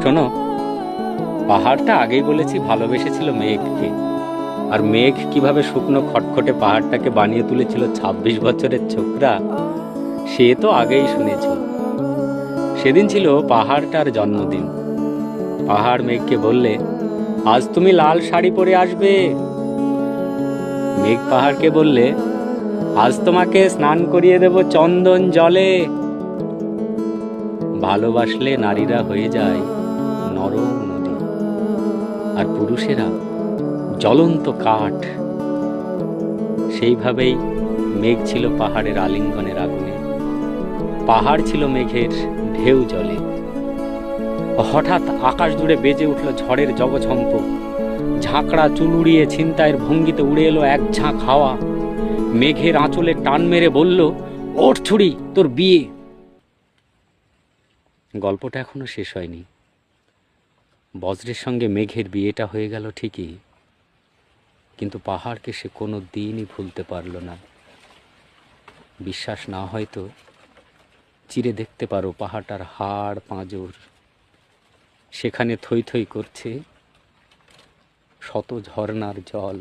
শোনো, পাহাড়টা আগেই বলেছি ভালোবেসেছিল মেঘকে, আর মেঘ কিভাবে শুকনো খটখটে পাহাড়টাকে বানিয়ে তুলেছিল ২৬ বছরের ছোকরা, সে তো আগেই শুনেছ। সেদিন ছিল পাহাড়টার জন্মদিন। পাহাড় মেঘকে বললে, আজ তুমি লাল শাড়ি পরে আসবে। মেঘ পাহাড়কে বললে, আজ তোমাকে স্নান করিয়ে দেব চন্দন জলে। ভালোবাসলে নারীরা হয়ে যায় নরম নদী, আর পুরুষেরা জ্বলন্ত কাঠ। সেইভাবেই মেঘ ছিল পাহাড়ের আলিঙ্গনের আগুনে, পাহাড় ছিল মেঘের ঢেউ জলে। হঠাৎ আকাশ জুড়ে বেজে উঠল ঝড়ের জগঝম্প। ঝাঁকড়া চুল উড়িয়ে ছিনতাইয়ের ভঙ্গিতে উড়ে এলো এক ঝাঁক হাওয়া। মেঘের আঁচলে টান মেরে বলল, ওঠ ছুরি, তোর বিয়ে। গল্পটা এখনো শেষ হয়নি। বজ্রের সঙ্গে মেঘের বিয়েটা হয়ে গেল ঠিকই, কিন্তু পাহাড়কে সে কোনো দিনই ভুলতে পারল না। বিশ্বাস না হয় তো চিরে দেখতে পারো পাহাড়টার হাড় পাঁজর, সেখানে থই থই করছে শত ঝর্ণার জল।